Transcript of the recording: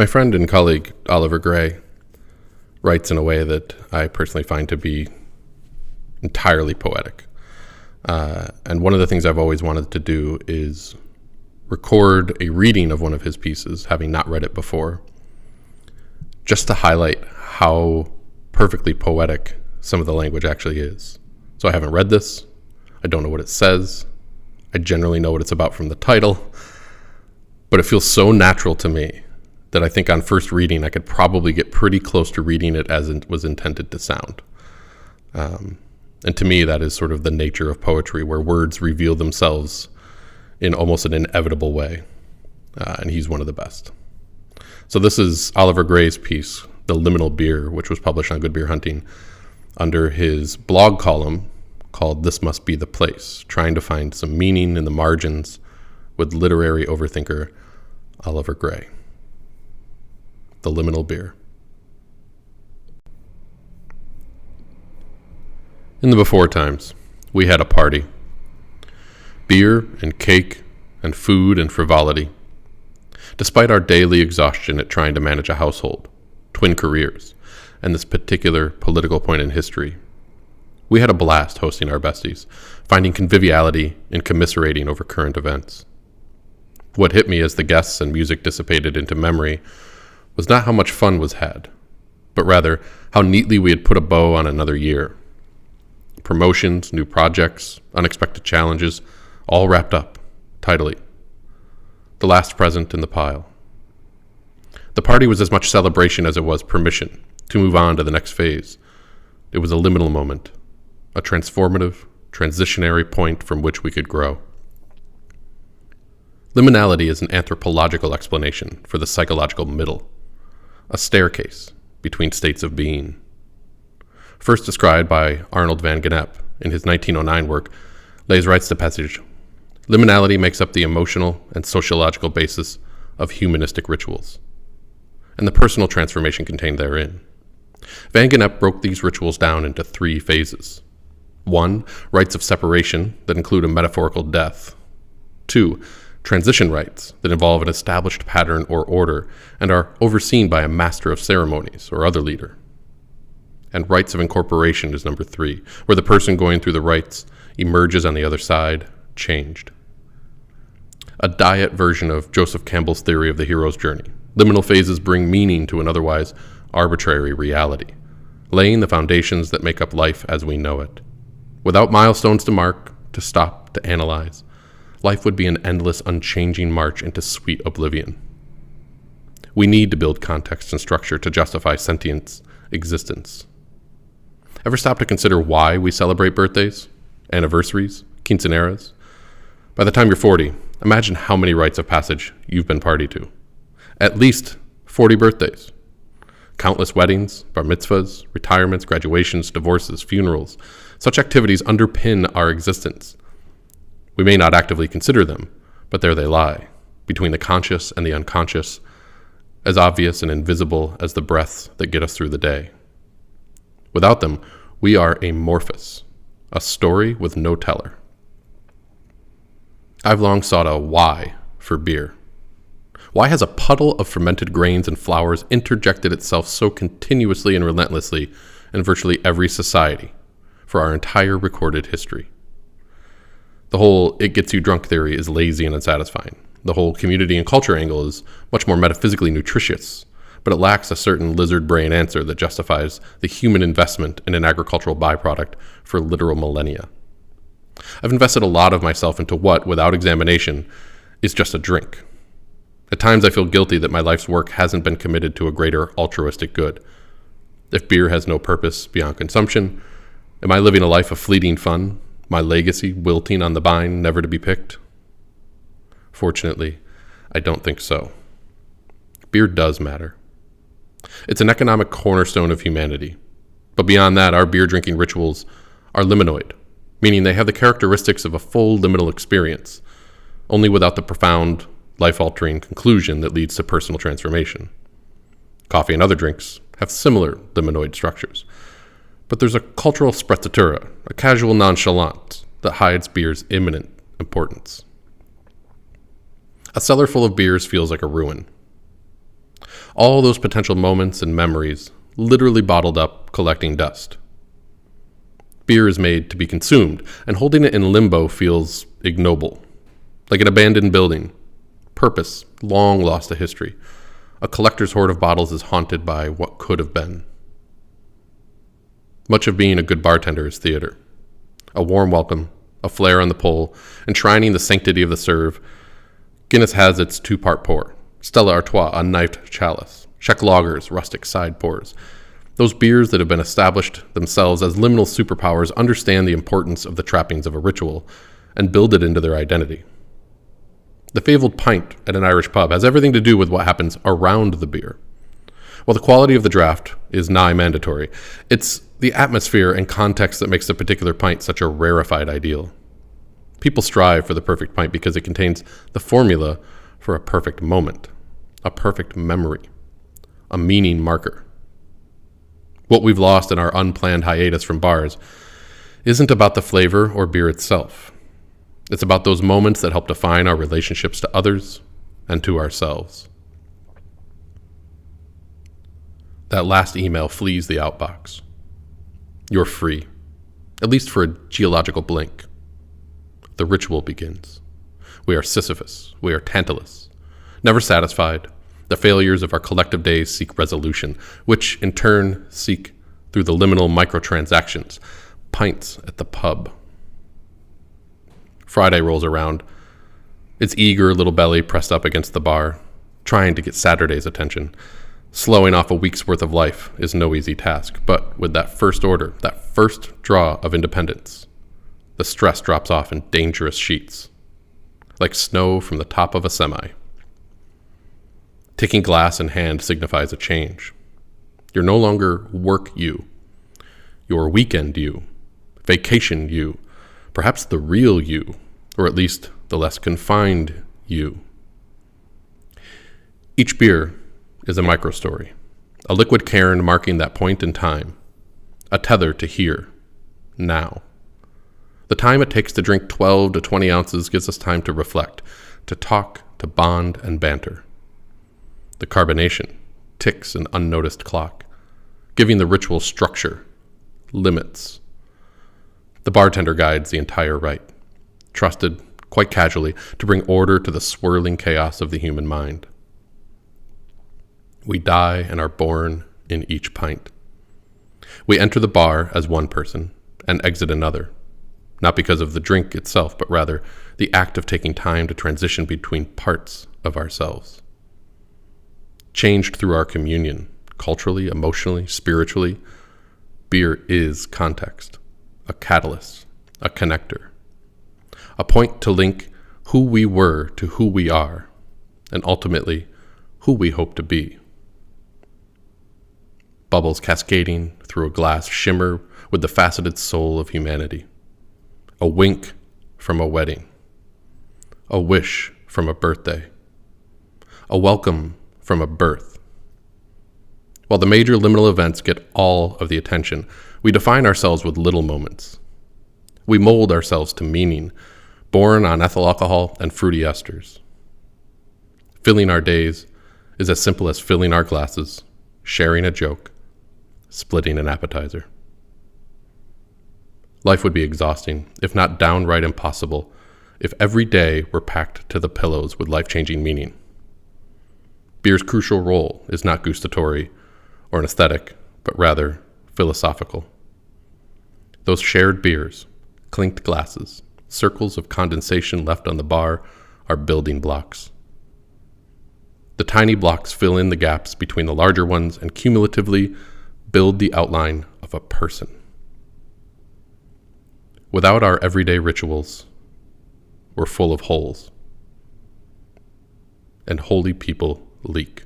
My friend and colleague Oliver Gray writes in a way that I personally find to be entirely poetic. And one of the things I've always wanted to do is record a reading of one of his pieces, having not read it before, just to highlight how perfectly poetic some of the language actually is. So I haven't read this. I don't know what it says. I generally know what it's about from the title, but it feels so natural to me that I think on first reading, I could probably get pretty close to reading it as it was intended to sound. And to me, that is sort of the nature of poetry, where words reveal themselves in almost an inevitable way. And he's one of the best. So this is Oliver Gray's piece, The LimInal Beer, which was published on Good Beer Hunting under his blog column called This Must Be the Place, trying to find some meaning in the margins with literary overthinker Oliver Gray. The LimInal Beer. In the before times, we had a party. Beer and cake and food and frivolity. Despite our daily exhaustion at trying to manage a household, twin careers, and this particular political point in history, we had a blast hosting our besties, finding conviviality in commiserating over current events. What hit me as the guests and music dissipated into memory was not how much fun was had, but rather how neatly we had put a bow on another year. Promotions, new projects, unexpected challenges, all wrapped up tidily. The last present in the pile. The party was as much celebration as it was permission to move on to the next phase. It was a liminal moment, a transformative, transitionary point from which we could grow. Liminality is an anthropological explanation for the psychological middle, a staircase between states of being. First described by Arnold van Gennep in his 1909 work, Leys writes the passage, "Liminality makes up the emotional and sociological basis of humanistic rituals, and the personal transformation contained therein." Van Gennep broke these rituals down into 3 phases. 1, rites of separation that include a metaphorical death. 2, transition rites that involve an established pattern or order and are overseen by a master of ceremonies or other leader. And rites of incorporation is number 3, where the person going through the rites emerges on the other side, changed. A diet version of Joseph Campbell's theory of the hero's journey. Liminal phases bring meaning to an otherwise arbitrary reality, laying the foundations that make up life as we know it. Without milestones to mark, to stop, to analyze, life would be an endless, unchanging march into sweet oblivion. We need to build context and structure to justify sentience, existence. Ever stop to consider why we celebrate birthdays, anniversaries, quinceaneras? By the time you're 40, imagine how many rites of passage you've been party to. At least 40 birthdays. Countless weddings, bar mitzvahs, retirements, graduations, divorces, funerals. Such activities underpin our existence. We may not actively consider them, but there they lie, between the conscious and the unconscious, as obvious and invisible as the breaths that get us through the day. Without them, we are amorphous, a story with no teller. I've long sought a why for beer. Why has a puddle of fermented grains and flours interjected itself so continuously and relentlessly in virtually every society for our entire recorded history? The whole it gets you drunk theory is lazy and unsatisfying. The whole community and culture angle is much more metaphysically nutritious, but it lacks a certain lizard brain answer that justifies the human investment in an agricultural byproduct for literal millennia. I've invested a lot of myself into what, without examination, is just a drink. At times I feel guilty that my life's work hasn't been committed to a greater altruistic good. If beer has no purpose beyond consumption, am I living a life of fleeting fun, my legacy wilting on the vine, never to be picked? Fortunately, I don't think so. Beer does matter. It's an economic cornerstone of humanity. But beyond that, our beer drinking rituals are liminoid, meaning they have the characteristics of a full liminal experience, only without the profound, life-altering conclusion that leads to personal transformation. Coffee and other drinks have similar liminoid structures, but there's a cultural sprezzatura, a casual nonchalance that hides beer's imminent importance. A cellar full of beers feels like a ruin. All those potential moments and memories literally bottled up, collecting dust. Beer is made to be consumed, and holding it in limbo feels ignoble. Like an abandoned building. Purpose, long lost to history. A collector's hoard of bottles is haunted by what could have been. Much of being a good bartender is theater. A warm welcome, a flare on the pole, enshrining the sanctity of the serve. Guinness has its two-part pour. Stella Artois, a knifed chalice. Czech lagers, rustic side pours. Those beers that have been established themselves as liminal superpowers understand the importance of the trappings of a ritual and build it into their identity. The fabled pint at an Irish pub has everything to do with what happens around the beer. While the quality of the draft is nigh mandatory, it's the atmosphere and context that makes a particular pint such a rarefied ideal. People strive for the perfect pint because it contains the formula for a perfect moment, a perfect memory, a meaning marker. What we've lost in our unplanned hiatus from bars isn't about the flavor or beer itself. It's about those moments that help define our relationships to others and to ourselves. That last email flees the outbox. You're free, at least for a geological blink. The ritual begins. We are Sisyphus. We are Tantalus. Never satisfied, the failures of our collective days seek resolution, which in turn seek through the liminal microtransactions, pints at the pub. Friday rolls around, its eager little belly pressed up against the bar, trying to get Saturday's attention. Slowing off a week's worth of life is no easy task, but with that first order, that first draw of independence, the stress drops off in dangerous sheets, like snow from the top of a semi. Taking glass in hand signifies a change. You're no longer work you. You're weekend you, vacation you, perhaps the real you, or at least the less confined you. Each beer is a microstory, a liquid cairn marking that point in time, a tether to here, now. The time it takes to drink 12 to 20 ounces gives us time to reflect, to talk, to bond and banter. The carbonation ticks an unnoticed clock, giving the ritual structure, limits. The bartender guides the entire rite, trusted, quite casually, to bring order to the swirling chaos of the human mind. We die and are born in each pint. We enter the bar as one person and exit another, not because of the drink itself, but rather the act of taking time to transition between parts of ourselves. Changed through our communion, culturally, emotionally, spiritually, beer is context, a catalyst, a connector, a point to link who we were to who we are, and ultimately, who we hope to be. Bubbles cascading through a glass shimmer with the faceted soul of humanity. A wink from a wedding. A wish from a birthday. A welcome from a birth. While the major liminal events get all of the attention, we define ourselves with little moments. We mold ourselves to meaning, born on ethyl alcohol and fruity esters. Filling our days is as simple as filling our glasses, sharing a joke, splitting an appetizer. Life would be exhausting, if not downright impossible, if every day were packed to the pillows with life-changing meaning. Beer's crucial role is not gustatory or an aesthetic, but rather philosophical. Those shared beers, clinked glasses, circles of condensation left on the bar are building blocks. The tiny blocks fill in the gaps between the larger ones and cumulatively build the outline of a person. Without our everyday rituals, we're full of holes, and holy people leak.